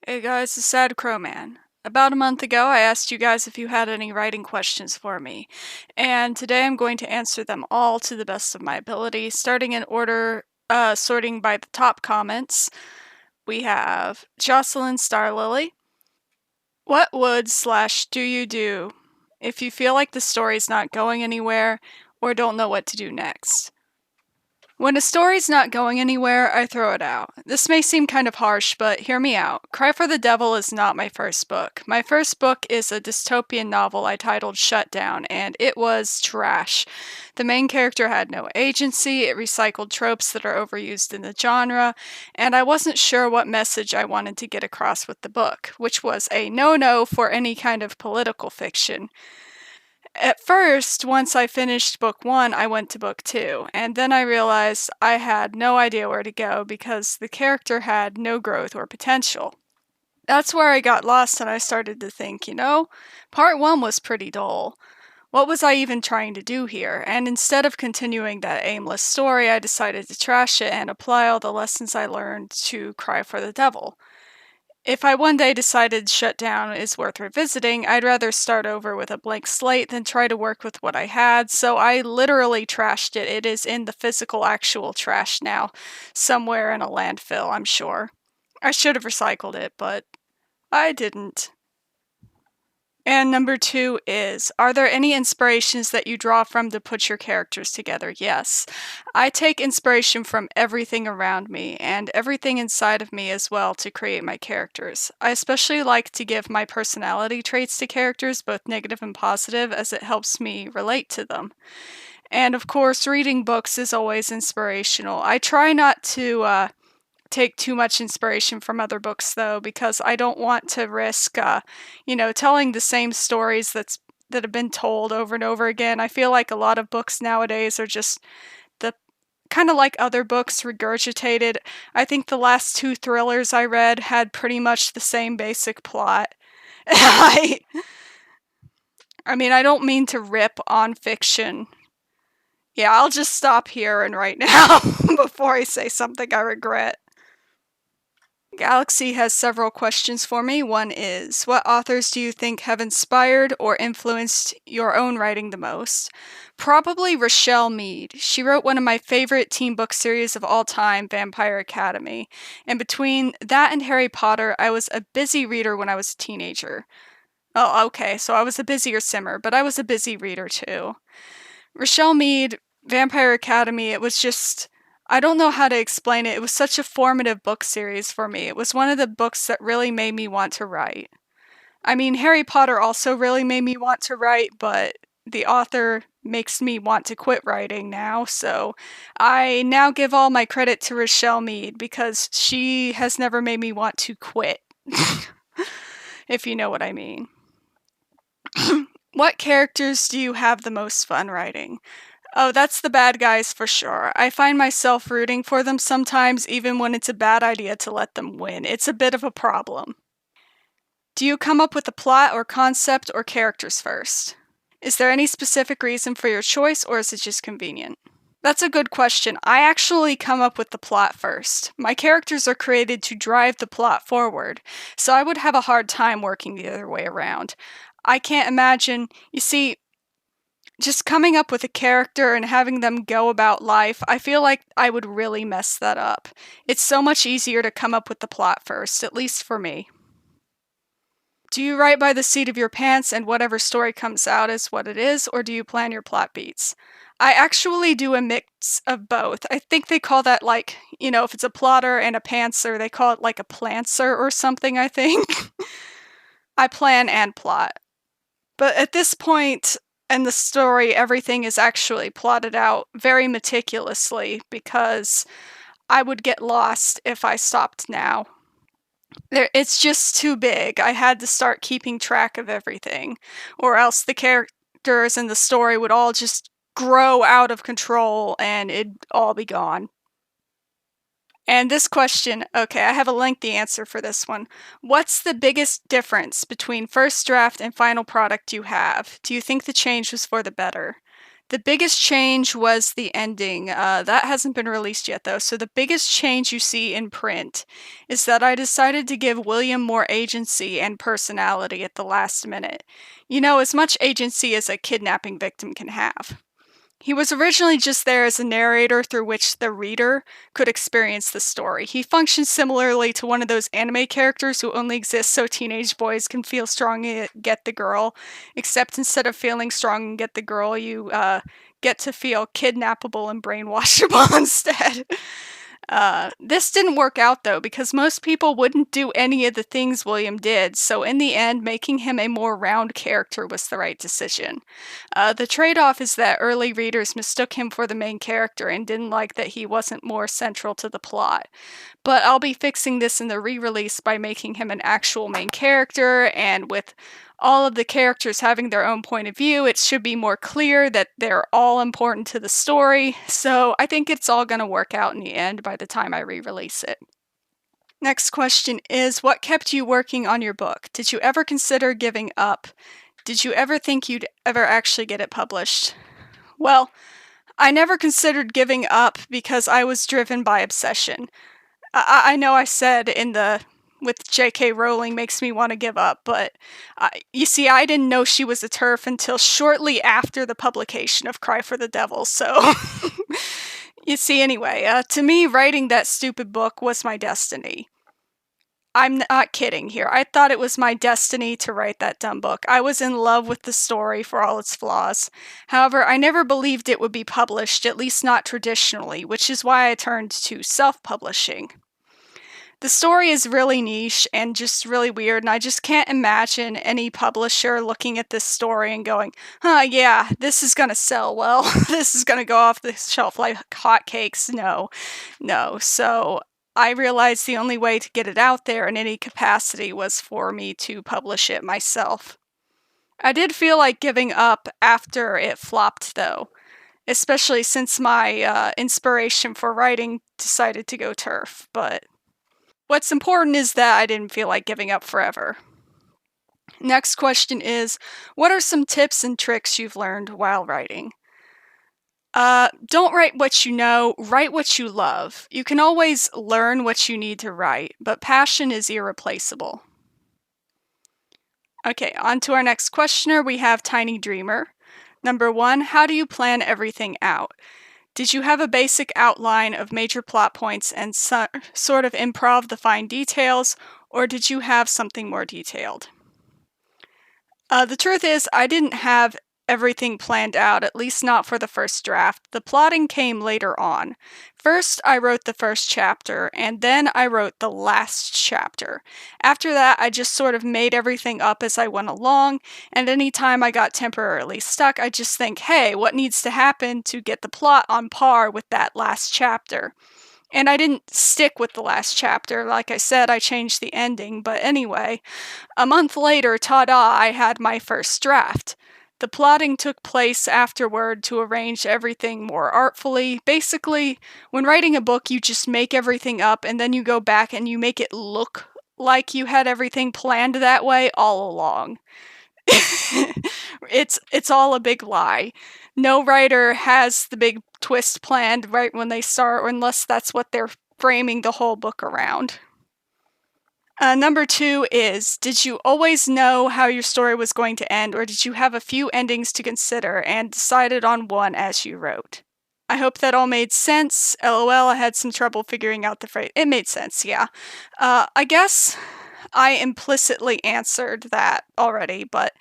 Hey guys, it's Sad Crow Man. About a month ago, I asked you guys if you had any writing questions for me, and today I'm going to answer them all to the best of my ability, starting in order, sorting by the top comments. We have Jocelyn Starlily. What would/do you do if you feel like the story's not going anywhere or don't know what to do next? When a story's not going anywhere, I throw it out. This may seem kind of harsh, but hear me out. Cry for the Devil is not my first book. My first book is a dystopian novel I titled Shut Down, and it was trash. The main character had no agency, it recycled tropes that are overused in the genre, and I wasn't sure what message I wanted to get across with the book, which was a no-no for any kind of political fiction. At first, once I finished book one, I went to book two, and then I realized I had no idea where to go because the character had no growth or potential. That's where I got lost and I started to think, part one was pretty dull. What was I even trying to do here? And instead of continuing that aimless story, I decided to trash it and apply all the lessons I learned to Cry for the Devil. If I one day decided Shut Down is worth revisiting, I'd rather start over with a blank slate than try to work with what I had, so I literally trashed it. It is in the physical, actual trash now, somewhere in a landfill, I'm sure. I should have recycled it, but I didn't. And number two is, are there any inspirations that you draw from to put your characters together? Yes. I take inspiration from everything around me and everything inside of me as well to create my characters. I especially like to give my personality traits to characters, both negative and positive, as it helps me relate to them. And of course, reading books is always inspirational. I try not to take too much inspiration from other books though, because I don't want to risk telling the same stories that have been told over and over again. I feel like a lot of books nowadays are just the kind of like other books regurgitated. I think the last two thrillers I read had pretty much the same basic plot. I I mean, I don't mean to rip on fiction. Yeah, I'll just stop here and right now before I say something I regret. Galaxy has several questions for me. One is, what authors do you think have inspired or influenced your own writing the most? Probably Rochelle Mead. She wrote one of my favorite teen book series of all time, Vampire Academy. And between that and Harry Potter, I was a busy reader when I was a teenager. Oh, okay, so I was a busier simmer, but I was a busy reader too. Rochelle Mead, Vampire Academy, it was just. I don't know how to explain it. It was such a formative book series for me. It was one of the books that really made me want to write. I mean, Harry Potter also really made me want to write, but the author makes me want to quit writing now, so I now give all my credit to Rochelle Mead because she has never made me want to quit, if you know what I mean. What characters do you have the most fun writing? Oh, that's the bad guys for sure. I find myself rooting for them sometimes, even when it's a bad idea to let them win. It's a bit of a problem. Do you come up with a plot or concept or characters first? Is there any specific reason for your choice, or is it just convenient? That's a good question. I actually come up with the plot first. My characters are created to drive the plot forward, so I would have a hard time working the other way around. I can't imagine. You see, just coming up with a character and having them go about life, I feel like I would really mess that up. It's so much easier to come up with the plot first, at least for me. Do you write by the seat of your pants and whatever story comes out is what it is, or do you plan your plot beats? I actually do a mix of both. I think they call that if it's a plotter and a pantser, they call it like a plantser or something, I think. I plan and plot. But at this point in the story, everything is actually plotted out very meticulously because I would get lost if I stopped now. It's just too big. I had to start keeping track of everything, or else the characters in the story would all just grow out of control and it'd all be gone. And this question, okay, I have a lengthy answer for this one. What's the biggest difference between first draft and final product you have? Do you think the change was for the better? The biggest change was the ending. That hasn't been released yet, though. So, the biggest change you see in print is that I decided to give William more agency and personality at the last minute. You know, as much agency as a kidnapping victim can have. He was originally just there as a narrator through which the reader could experience the story. He functions similarly to one of those anime characters who only exist so teenage boys can feel strong and get the girl, except instead of feeling strong and get the girl, you get to feel kidnappable and brainwashable instead. This didn't work out though, because most people wouldn't do any of the things William did, so in the end, making him a more round character was the right decision. The trade off is that early readers mistook him for the main character and didn't like that he wasn't more central to the plot. But I'll be fixing this in the re release by making him an actual main character, and with all of the characters having their own point of view, it should be more clear that they're all important to the story, so I think it's all going to work out in the end by the time I re-release it. Next question is, what kept you working on your book? Did you ever consider giving up? Did you ever think you'd ever actually get it published? Well, I never considered giving up because I was driven by obsession. I know I said with J.K. Rowling makes me want to give up, but you see, I didn't know she was a TERF until shortly after the publication of Cry for the Devil, so... You see, anyway, to me, writing that stupid book was my destiny. I'm not kidding here. I thought it was my destiny to write that dumb book. I was in love with the story for all its flaws. However, I never believed it would be published, at least not traditionally, which is why I turned to self-publishing. The story is really niche and just really weird, and I just can't imagine any publisher looking at this story and going, yeah, this is gonna sell well. This is gonna go off the shelf like hotcakes. No. So I realized the only way to get it out there in any capacity was for me to publish it myself. I did feel like giving up after it flopped, though, especially since my inspiration for writing decided to go TERF, but... What's important is that I didn't feel like giving up forever. Next question is, what are some tips and tricks you've learned while writing? Don't write what you know, write what you love. You can always learn what you need to write, but passion is irreplaceable. Okay, on to our next questioner. We have Tiny Dreamer. Number 1, how do you plan everything out? Did you have a basic outline of major plot points and sort of improv the fine details, or did you have something more detailed? The truth is, I didn't have everything planned out, at least not for the first draft. The plotting came later on. First, I wrote the first chapter, and then I wrote the last chapter. After that, I just sort of made everything up as I went along, and anytime I got temporarily stuck, I just think, hey, what needs to happen to get the plot on par with that last chapter? And I didn't stick with the last chapter. Like I said, I changed the ending, but anyway, a month later, ta-da, I had my first draft. The plotting took place afterward to arrange everything more artfully. Basically, when writing a book, you just make everything up and then you go back and you make it look like you had everything planned that way all along. It's all a big lie. No writer has the big twist planned right when they start, unless that's what they're framing the whole book around. Number 2 is, did you always know how your story was going to end, or did you have a few endings to consider and decided on one as you wrote? I hope that all made sense. LOL, I had some trouble figuring out the phrase. It made sense, yeah. I guess I implicitly answered that already, but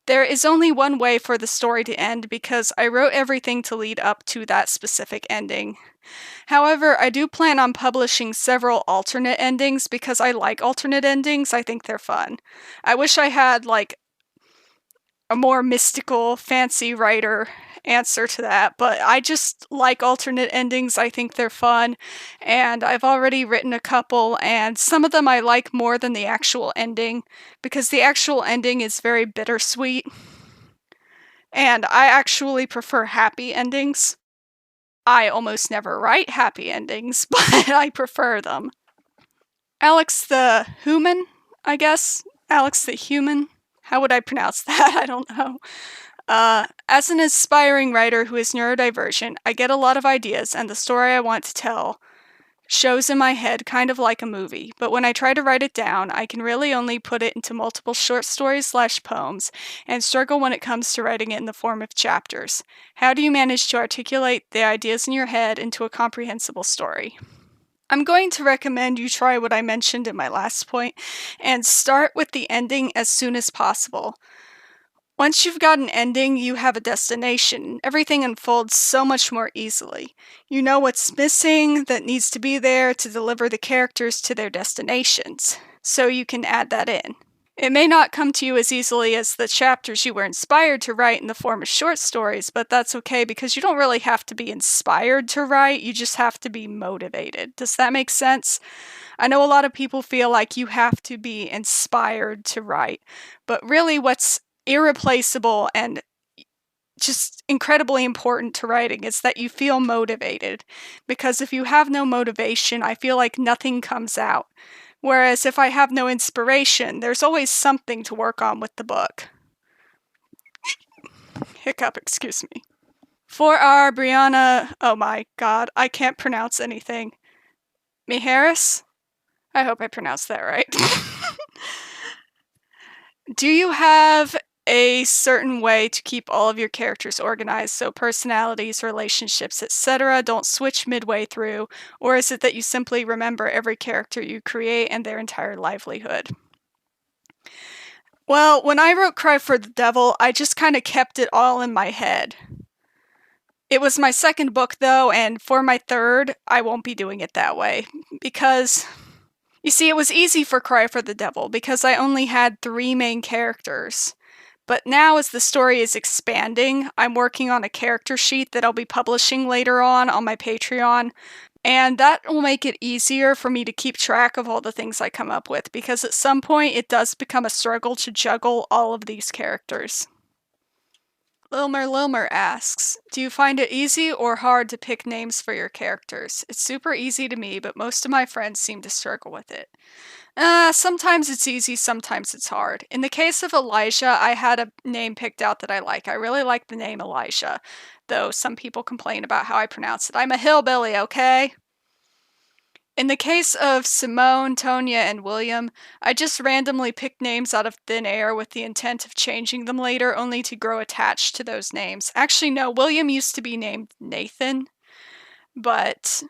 there is only one way for the story to end because I wrote everything to lead up to that specific ending. However, I do plan on publishing several alternate endings because I like alternate endings. I think they're fun. I wish I had, like, a more mystical, fancy writer answer to that, but I just like alternate endings. I think they're fun, and I've already written a couple, and some of them I like more than the actual ending, because the actual ending is very bittersweet, and I actually prefer happy endings. I almost never write happy endings, but I prefer them. Alex the Human, I guess? Alex the Human? How would I pronounce that? I don't know. As an aspiring writer who is neurodivergent, I get a lot of ideas, and the story I want to tell shows in my head kind of like a movie, but when I try to write it down, I can really only put it into multiple short stories/poems and struggle when it comes to writing it in the form of chapters. How do you manage to articulate the ideas in your head into a comprehensible story? I'm going to recommend you try what I mentioned in my last point and start with the ending as soon as possible. Once you've got an ending, you have a destination. Everything unfolds so much more easily. You know what's missing that needs to be there to deliver the characters to their destinations, so you can add that in. It may not come to you as easily as the chapters you were inspired to write in the form of short stories, but that's okay because you don't really have to be inspired to write, you just have to be motivated. Does that make sense? I know a lot of people feel like you have to be inspired to write, but really what's irreplaceable and just incredibly important to writing is that you feel motivated. Because if you have no motivation, I feel like nothing comes out. Whereas if I have no inspiration, there's always something to work on with the book. Hiccup, excuse me. For our Brianna, oh my god, I can't pronounce anything. Miharis? I hope I pronounced that right. Do you have a certain way to keep all of your characters organized so personalities, relationships, etc. don't switch midway through, or is it that you simply remember every character you create and their entire livelihood? Well, when I wrote Cry for the Devil, I just kind of kept it all in my head. It was my second book, though, and for my third, I won't be doing it that way, because you see, it was easy for Cry for the Devil because I only had 3 main characters. But now, as the story is expanding, I'm working on a character sheet that I'll be publishing later on my Patreon, and that will make it easier for me to keep track of all the things I come up with, because at some point it does become a struggle to juggle all of these characters. Lilmer asks, do you find it easy or hard to pick names for your characters? It's super easy to me, but most of my friends seem to struggle with it. Sometimes it's easy, sometimes it's hard. In the case of Elijah, I had a name picked out that I like. I really like the name Elijah, though some people complain about how I pronounce it. I'm a hillbilly, okay? In the case of Simone, Tonya, and William, I just randomly picked names out of thin air with the intent of changing them later, only to grow attached to those names. Actually, no, William used to be named Nathan, but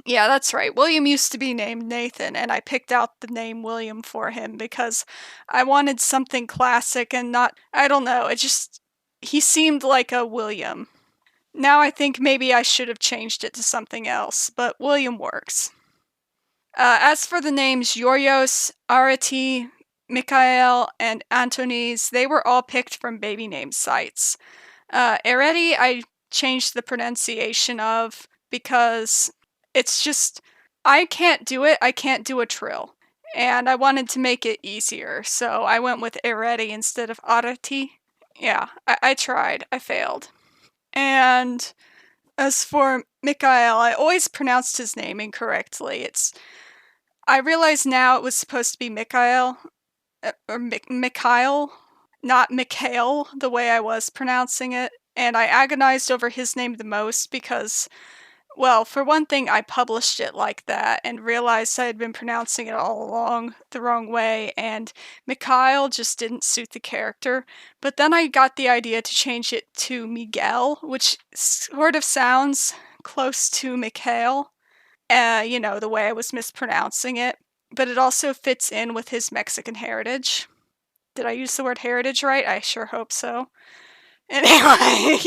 yeah, that's right. William used to be named Nathan, and I picked out the name William for him because I wanted something classic and not, I don't know, he seemed like a William. Now I think maybe I should have changed it to something else, but William works. As for the names Yorios, Arati, Mikhail, and Antonis, they were all picked from baby name sites. Areti, I changed the pronunciation of because it's just, I can't do it, I can't do a trill. And I wanted to make it easier, so I went with Areti instead of Arati. Yeah, I tried, I failed. And as for Mikhail, I always pronounced his name incorrectly. I realize now it was supposed to be Mikhail, or Mikhail, not Mikhail, the way I was pronouncing it. And I agonized over his name the most because, well, for one thing, I published it like that and realized I had been pronouncing it all along the wrong way, and Mikhail just didn't suit the character. But then I got the idea to change it to Miguel, which sort of sounds close to Mikhail, the way I was mispronouncing it, but it also fits in with his Mexican heritage. Did I use the word heritage right? I sure hope so. Anyway,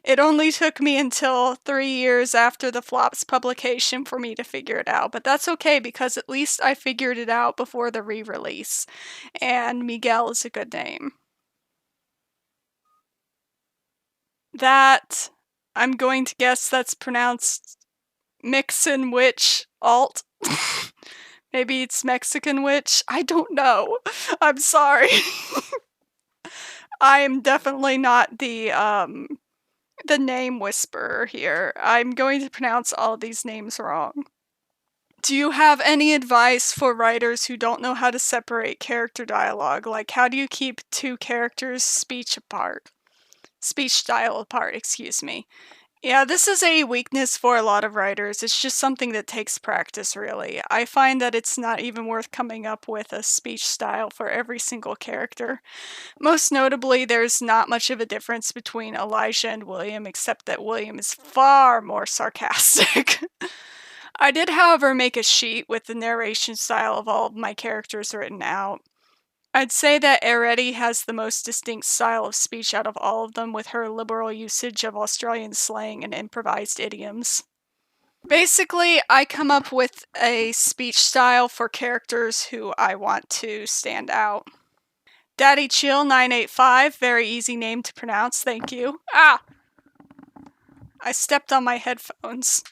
it only took me until 3 years after the Flops publication for me to figure it out, but that's okay because at least I figured it out before the re-release, and Miguel is a good name. That, I'm going to guess that's pronounced Mixin Witch Alt. Maybe it's Mexican Witch? I don't know. I'm sorry. I am definitely not the name whisperer here. I'm going to pronounce all of these names wrong. Do you have any advice for writers who don't know how to separate character dialogue? Like, how do you keep two characters' speech style apart, excuse me. Yeah, this is a weakness for a lot of writers. It's just something that takes practice, really. I find that it's not even worth coming up with a speech style for every single character. Most notably, there's not much of a difference between Elijah and William, except that William is far more sarcastic. I did, however, make a sheet with the narration style of all of my characters written out. I'd say that Eretti has the most distinct style of speech out of all of them, with her liberal usage of Australian slang and improvised idioms. Basically, I come up with a speech style for characters who I want to stand out. Daddy Chill 985, very easy name to pronounce, thank you. Ah! I stepped on my headphones.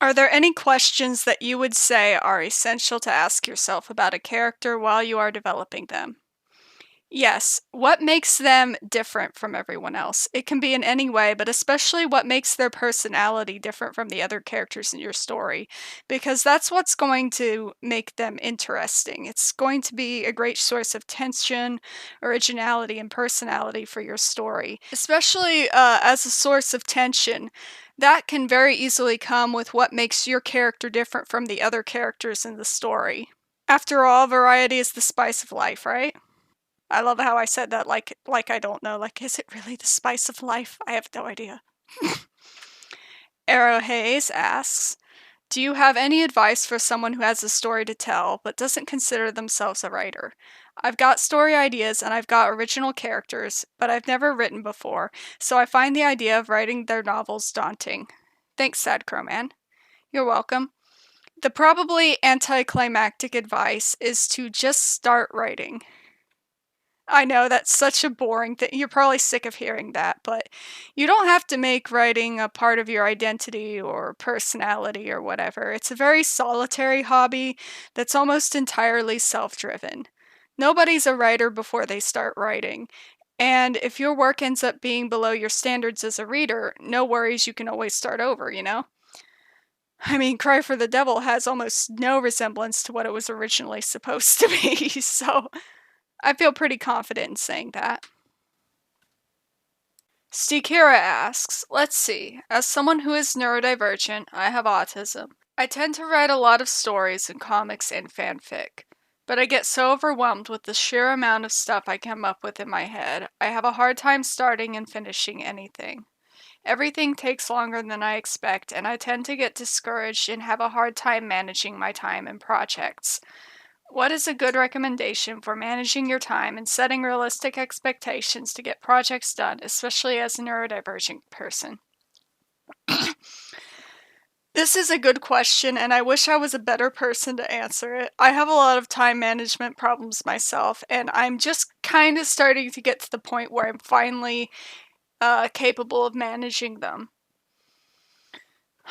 Are there any questions that you would say are essential to ask yourself about a character while you are developing them? Yes, what makes them different from everyone else? It can be in any way, but especially what makes their personality different from the other characters in your story, because that's what's going to make them interesting. It's going to be a great source of tension, originality, and personality for your story, especially as a source of tension. That can very easily come with what makes your character different from the other characters in the story. After all, variety is the spice of life, right? I love how I said that like I don't know. Like, is it really the spice of life? I have no idea. Arrow Hayes asks, do you have any advice for someone who has a story to tell but doesn't consider themselves a writer? I've got story ideas and I've got original characters, but I've never written before, so I find the idea of writing their novels daunting. Thanks, Sad Crowman. You're welcome. The probably anticlimactic advice is to just start writing. I know that's such a boring thing. You're probably sick of hearing that, but you don't have to make writing a part of your identity or personality or whatever. It's a very solitary hobby that's almost entirely self-driven. Nobody's a writer before they start writing. And if your work ends up being below your standards as a reader, no worries, you can always start over, you know? I mean, Cry for the Devil has almost no resemblance to what it was originally supposed to be, so I feel pretty confident in saying that. Stikira asks, let's see, as someone who is neurodivergent, I have autism. I tend to write a lot of stories and comics and fanfic, but I get so overwhelmed with the sheer amount of stuff I come up with in my head, I have a hard time starting and finishing anything. Everything takes longer than I expect, and I tend to get discouraged and have a hard time managing my time and projects. What is a good recommendation for managing your time and setting realistic expectations to get projects done, especially as a neurodivergent person? This is a good question, and I wish I was a better person to answer it. I have a lot of time management problems myself, and I'm just kind of starting to get to the point where I'm finally capable of managing them.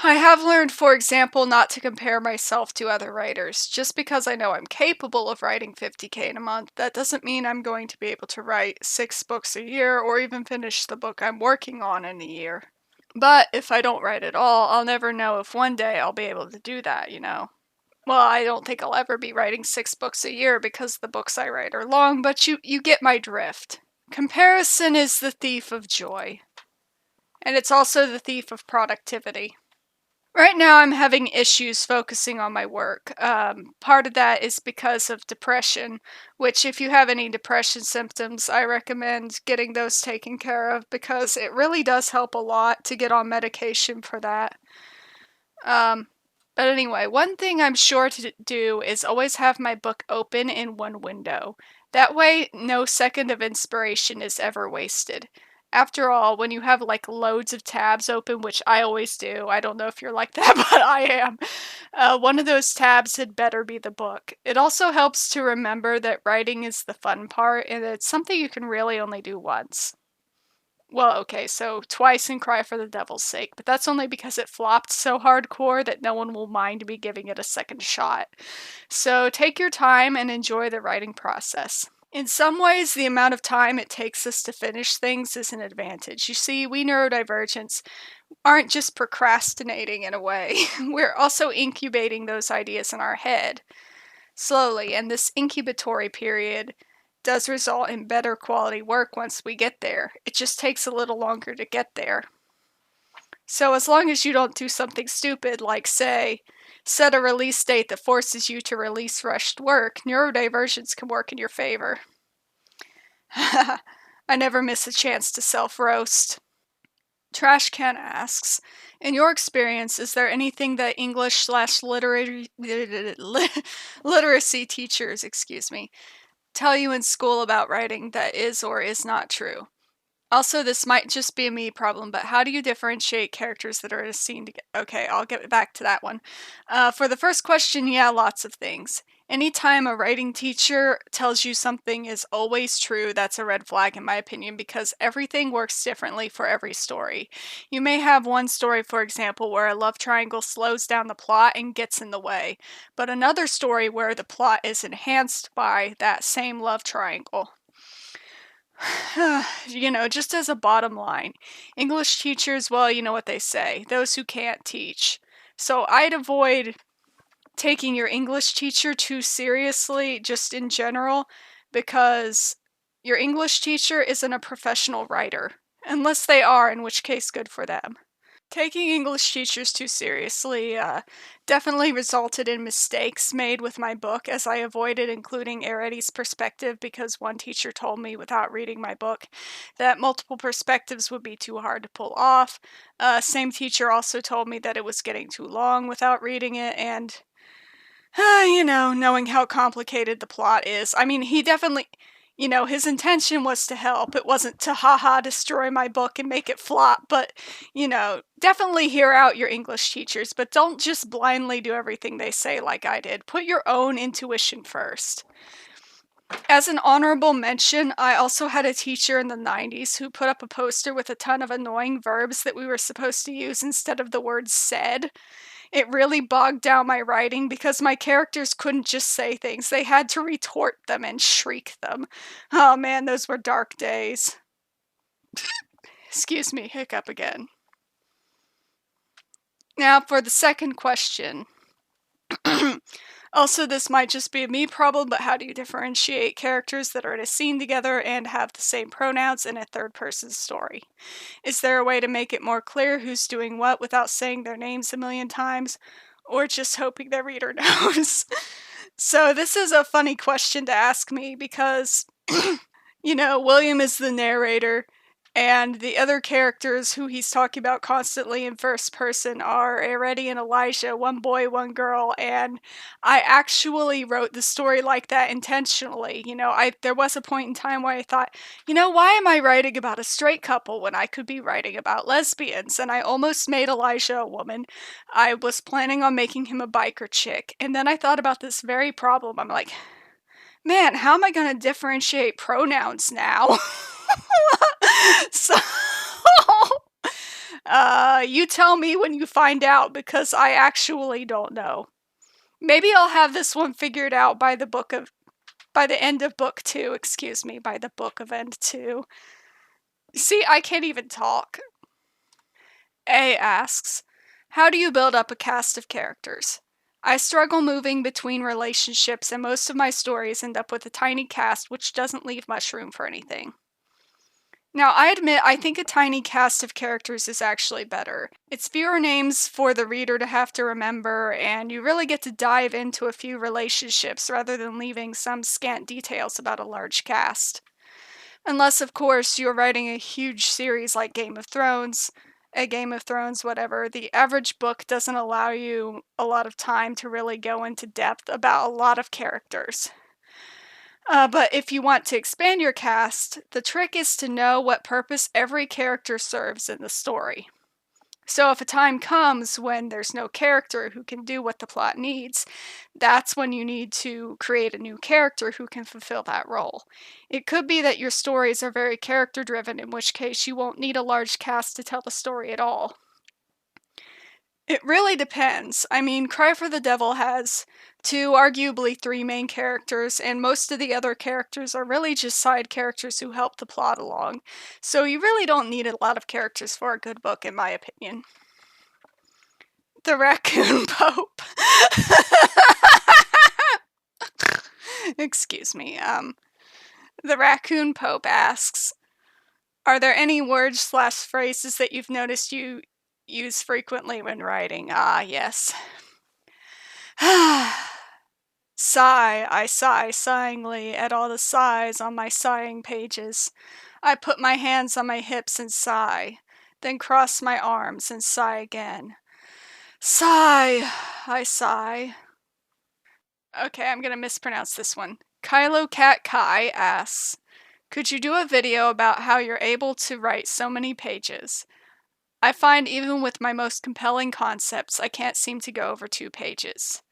I have learned, for example, not to compare myself to other writers. Just because I know I'm capable of writing 50K in a month, that doesn't mean I'm going to be able to write 6 books a year or even finish the book I'm working on in a year. But if I don't write at all, I'll never know if one day I'll be able to do that, you know? Well, I don't think I'll ever be writing 6 books a year because the books I write are long, but you get my drift. Comparison is the thief of joy. And it's also the thief of productivity. Right now, I'm having issues focusing on my work. Part of that is because of depression, which, if you have any depression symptoms, I recommend getting those taken care of because it really does help a lot to get on medication for that. But anyway, one thing I'm sure to do is always have my book open in one window. That way, no second of inspiration is ever wasted. After all, when you have like loads of tabs open, which I always do, I don't know if you're like that, but I am, one of those tabs had better be the book. It also helps to remember that writing is the fun part, and it's something you can really only do once. Well, okay, so twice in Cry for the Devil's Sake, but that's only because it flopped so hardcore that no one will mind me giving it a second shot. So take your time and enjoy the writing process. In some ways, the amount of time it takes us to finish things is an advantage. You see, we neurodivergents, aren't just procrastinating in a way. We're also incubating those ideas in our head slowly, and this incubatory period does result in better quality work once we get there. It just takes a little longer to get there. So, as long as you don't do something stupid, like, say, set a release date that forces you to release rushed work, neurodivergence can work in your favor. I never miss a chance to self roast. Trash Can asks, in your experience, is there anything that English slash literary literacy teachers, tell you in school about writing that is or is not true? Also, this might just be a me problem, but how do you differentiate characters that are in a scene together? Okay, I'll get back to that one. For the first question, yeah, lots of things. Anytime a writing teacher tells you something is always true, that's a red flag in my opinion, because everything works differently for every story. You may have one story, for example, where a love triangle slows down the plot and gets in the way, but another story where the plot is enhanced by that same love triangle. Just as a bottom line, English teachers, well, you know what they say, those who can't teach. So I'd avoid taking your English teacher too seriously, just in general, because your English teacher isn't a professional writer. Unless they are, in which case, good for them. Taking English teachers too seriously definitely resulted in mistakes made with my book, as I avoided including Eretti's perspective because one teacher told me without reading my book that multiple perspectives would be too hard to pull off. Same teacher also told me that it was getting too long without reading it, and knowing how complicated the plot is. I mean, he definitely, his intention was to help. It wasn't to haha destroy my book and make it flop, but, definitely hear out your English teachers, but don't just blindly do everything they say like I did. Put your own intuition first. As an honorable mention, I also had a teacher in the 90s who put up a poster with a ton of annoying verbs that we were supposed to use instead of the word said. It really bogged down my writing because my characters couldn't just say things, they had to retort them and shriek them. Oh man, those were dark days. Excuse me, hiccup again. Now for the second question. Also, this might just be a me problem, but how do you differentiate characters that are in a scene together and have the same pronouns in a third person story? Is there a way to make it more clear who's doing what without saying their names a million times, or just hoping the reader knows? So, this is a funny question to ask me because, William is the narrator, and the other characters who he's talking about constantly in first person are Eretti and Elijah, one boy, one girl, and I actually wrote the story like that intentionally. There was a point in time where I thought, why am I writing about a straight couple when I could be writing about lesbians? And I almost made Elijah a woman. I was planning on making him a biker chick, and then I thought about this very problem. I'm like, man, how am I going to differentiate pronouns now? So, you tell me when you find out because I actually don't know. Maybe I'll have this one figured out by the end of book 2, by the book of end 2. See, I can't even talk. A asks, how do you build up a cast of characters? I struggle moving between relationships, and most of my stories end up with a tiny cast, which doesn't leave much room for anything. Now, I admit, I think a tiny cast of characters is actually better. It's fewer names for the reader to have to remember, and you really get to dive into a few relationships rather than leaving some scant details about a large cast. Unless, of course, you're writing a huge series like Game of Thrones, whatever, the average book doesn't allow you a lot of time to really go into depth about a lot of characters. But if you want to expand your cast, the trick is to know what purpose every character serves in the story. So if a time comes when there's no character who can do what the plot needs, that's when you need to create a new character who can fulfill that role. It could be that your stories are very character driven, in which case you won't need a large cast to tell the story at all. It really depends. I mean, Cry for the Devil has 2 arguably 3 main characters, and most of the other characters are really just side characters who help the plot along. So you really don't need a lot of characters for a good book, in my opinion. The Raccoon Pope. Excuse me. The Raccoon Pope asks, are there any words/phrases that you've noticed you use frequently when writing? Ah, yes. Sigh, I sigh sighingly at all the sighs on my sighing pages. I put my hands on my hips and sigh, then cross my arms and sigh again. Sigh, I sigh. Okay, I'm gonna mispronounce this one. Kylo Cat Kai asks, could you do a video about how you're able to write so many pages? I find even with my most compelling concepts, I can't seem to go over 2 pages.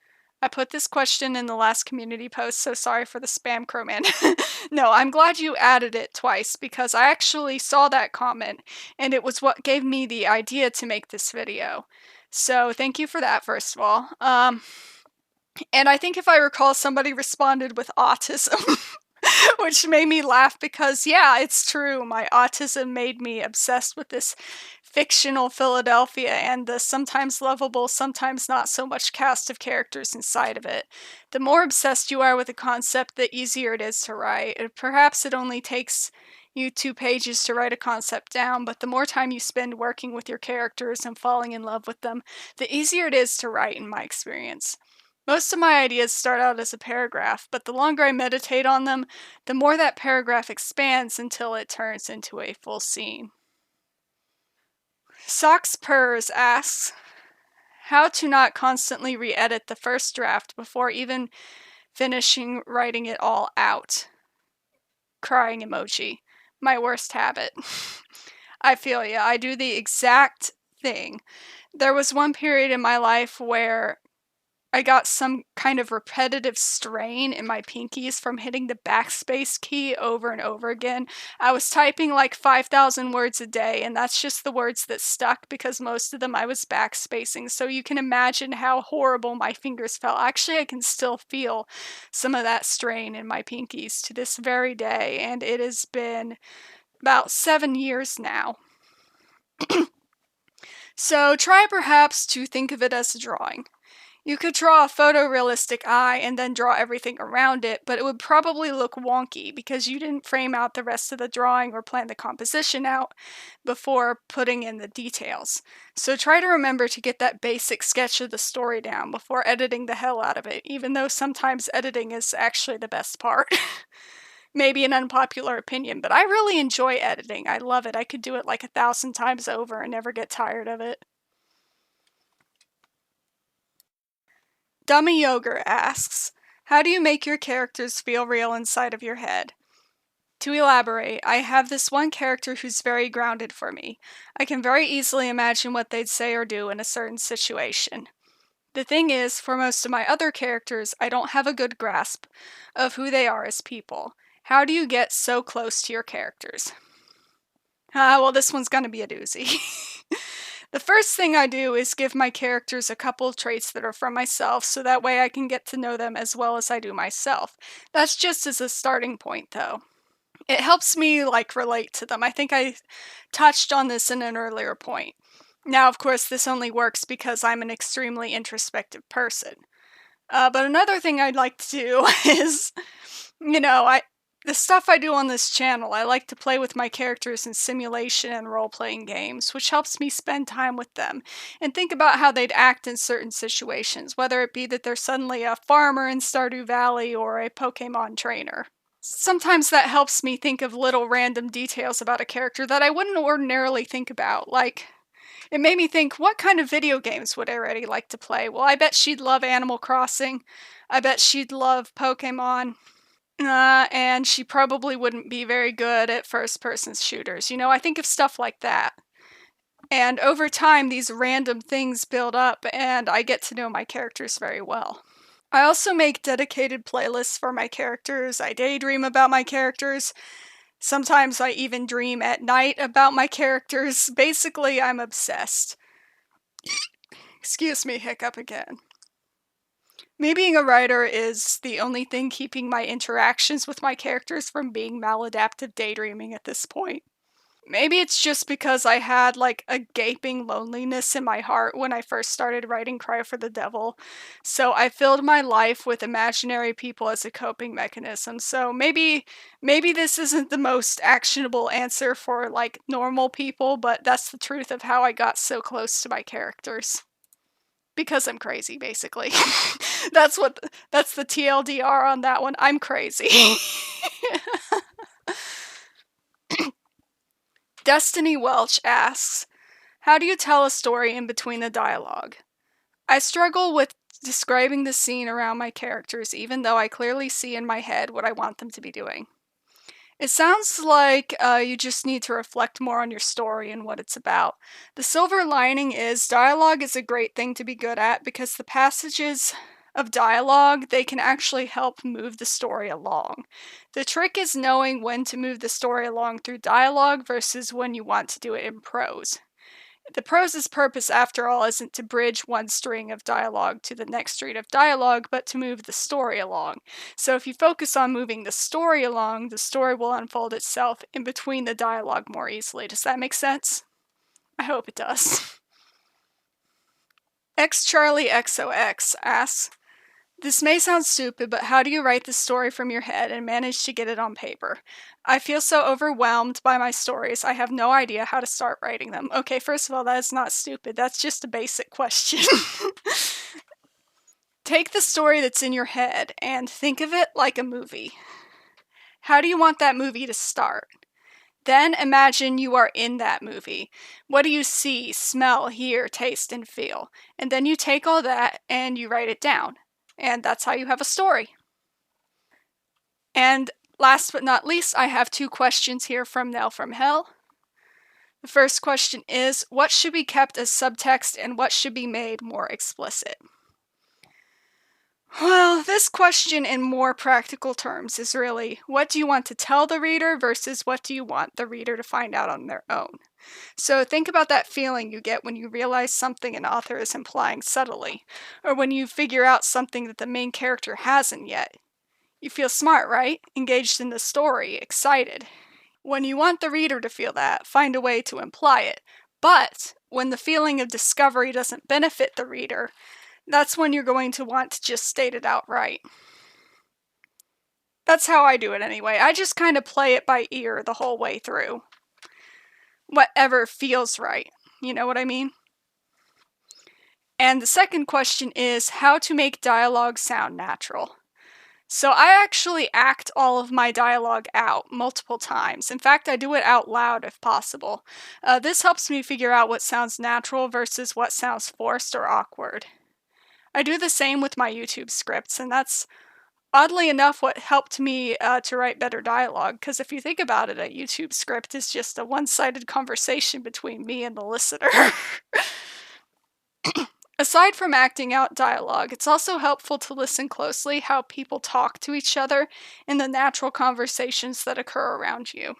I put this question in the last community post, so sorry for the spam, Crowman. No, I'm glad you added it twice, because I actually saw that comment, and it was what gave me the idea to make this video. So thank you for that, first of all. And I think if I recall, somebody responded with autism. Which made me laugh because, yeah, it's true. My autism made me obsessed with this fictional Philadelphia and the sometimes lovable, sometimes not so much cast of characters inside of it. The more obsessed you are with a concept, the easier it is to write. Perhaps it only takes you 2 pages to write a concept down, but the more time you spend working with your characters and falling in love with them, the easier it is to write, in my experience. Most of my ideas start out as a paragraph, but the longer I meditate on them, the more that paragraph expands until it turns into a full scene. Socks Purrs asks, how to not constantly re-edit the first draft before even finishing writing it all out. Crying emoji. My worst habit. I feel ya. I do the exact thing. There was one period in my life where I got some kind of repetitive strain in my pinkies from hitting the backspace key over and over again. I was typing like 5,000 words a day, and that's just the words that stuck because most of them I was backspacing. So you can imagine how horrible my fingers felt. Actually, I can still feel some of that strain in my pinkies to this very day, and it has been about 7 years now. So try perhaps to think of it as a drawing. You could draw a photorealistic eye and then draw everything around it, but it would probably look wonky because you didn't frame out the rest of the drawing or plan the composition out before putting in the details. So try to remember to get that basic sketch of the story down before editing the hell out of it, even though sometimes editing is actually the best part. Maybe an unpopular opinion, but I really enjoy editing. I love it. I could do it like 1,000 times over and never get tired of it. Dummy Yogurt asks, how do you make your characters feel real inside of your head? To elaborate, I have this one character who's very grounded for me. I can very easily imagine what they'd say or do in a certain situation. The thing is, for most of my other characters, I don't have a good grasp of who they are as people. How do you get so close to your characters? Well, this one's gonna be a doozy. The first thing I do is give my characters a couple of traits that are from myself, so that way I can get to know them as well as I do myself. That's just as a starting point, though. It helps me, relate to them. I think I touched on this in an earlier point. Now, of course, this only works because I'm an extremely introspective person. But another thing I'd like to do is, the stuff I do on this channel, I like to play with my characters in simulation and role-playing games, which helps me spend time with them and think about how they'd act in certain situations, whether it be that they're suddenly a farmer in Stardew Valley or a Pokemon trainer. Sometimes that helps me think of little random details about a character that I wouldn't ordinarily think about, it made me think, what kind of video games would Arity like to play? Well, I bet she'd love Animal Crossing. I bet she'd love Pokemon. And she probably wouldn't be very good at first-person shooters. I think of stuff like that. And over time, these random things build up, and I get to know my characters very well. I also make dedicated playlists for my characters. I daydream about my characters. Sometimes I even dream at night about my characters. Basically, I'm obsessed. Excuse me, hiccup again. Me being a writer is the only thing keeping my interactions with my characters from being maladaptive daydreaming at this point. Maybe it's just because I had like a gaping loneliness in my heart when I first started writing Cry for the Devil. So I filled my life with imaginary people as a coping mechanism. So maybe this isn't the most actionable answer for like normal people, but that's the truth of how I got so close to my characters. Because I'm crazy, basically. That's the TLDR on that one. I'm crazy. Destiny Welch asks, how do you tell a story in between the dialogue? I struggle with describing the scene around my characters, even though I clearly see in my head what I want them to be doing. It sounds like you just need to reflect more on your story and what it's about. The silver lining is dialogue is a great thing to be good at because the passages of dialogue, they can actually help move the story along. The trick is knowing when to move the story along through dialogue versus when you want to do it in prose. The prose's purpose, after all, isn't to bridge one string of dialogue to the next string of dialogue, but to move the story along. So if you focus on moving the story along, the story will unfold itself in between the dialogue more easily. Does that make sense? I hope it does. XCharlieXOX asks, this may sound stupid, but how do you write the story from your head and manage to get it on paper? I feel so overwhelmed by my stories, I have no idea how to start writing them. Okay, first of all, that is not stupid. That's just a basic question. Take the story that's in your head and think of it like a movie. How do you want that movie to start? Then imagine you are in that movie. What do you see, smell, hear, taste, and feel? And then you take all that and you write it down. And that's how you have a story. And last but not least, I have 2 questions here from Nell from Hell. The first question is, what should be kept as subtext and what should be made more explicit? Well, this question in more practical terms is really, what do you want to tell the reader versus what do you want the reader to find out on their own? So think about that feeling you get when you realize something an author is implying subtly, or when you figure out something that the main character hasn't yet. You feel smart, right? Engaged in the story, excited. When you want the reader to feel that, find a way to imply it. But when the feeling of discovery doesn't benefit the reader, that's when you're going to want to just state it outright. That's how I do it anyway. I just kind of play it by ear the whole way through. Whatever feels right. You know what I mean? And the second question is how to make dialogue sound natural. So I actually act all of my dialogue out multiple times. In fact, I do it out loud if possible. This helps me figure out what sounds natural versus what sounds forced or awkward. I do the same with my YouTube scripts, and that's oddly enough what helped me to write better dialogue, because if you think about it, a YouTube script is just a one-sided conversation between me and the listener. Aside from acting out dialogue, it's also helpful to listen closely how people talk to each other in the natural conversations that occur around you.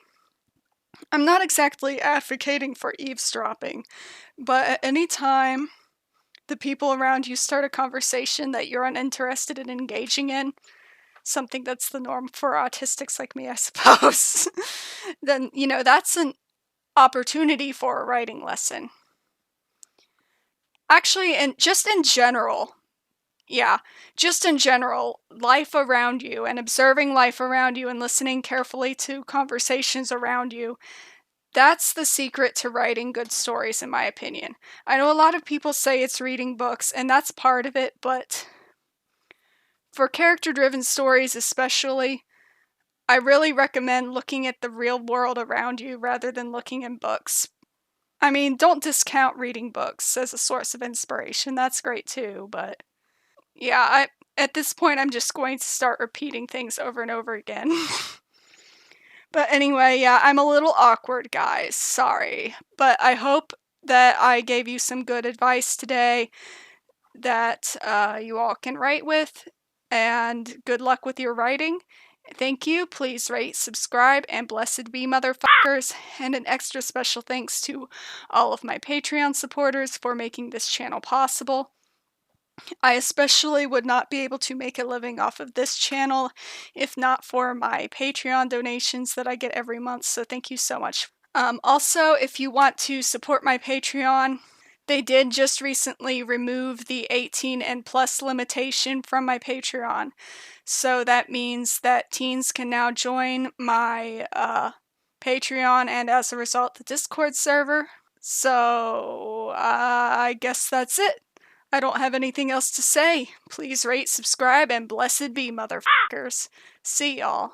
I'm not exactly advocating for eavesdropping, but at any time the people around you start a conversation that you're uninterested in engaging in, something that's the norm for autistics like me, I suppose, then, that's an opportunity for a writing lesson. Actually, and just in general, life around you and observing life around you and listening carefully to conversations around you, that's the secret to writing good stories, in my opinion. I know a lot of people say it's reading books, and that's part of it, but for character-driven stories especially, I really recommend looking at the real world around you rather than looking in books. I mean, don't discount reading books as a source of inspiration. That's great too, but yeah, at this point I'm just going to start repeating things over and over again. But anyway, yeah, I'm a little awkward, guys. Sorry. But I hope that I gave you some good advice today that you all can write with, and good luck with your writing. Thank you. Please rate, subscribe, and blessed be motherfuckers. And an extra special thanks to all of my Patreon supporters for making this channel possible. I especially would not be able to make a living off of this channel if not for my Patreon donations that I get every month, so thank you so much. Also, if you want to support my Patreon, they did just recently remove the 18 and plus limitation from my Patreon. So that means that teens can now join my Patreon and as a result the Discord server. So I guess that's it. I don't have anything else to say. Please rate, subscribe, and blessed be, motherfuckers. See y'all.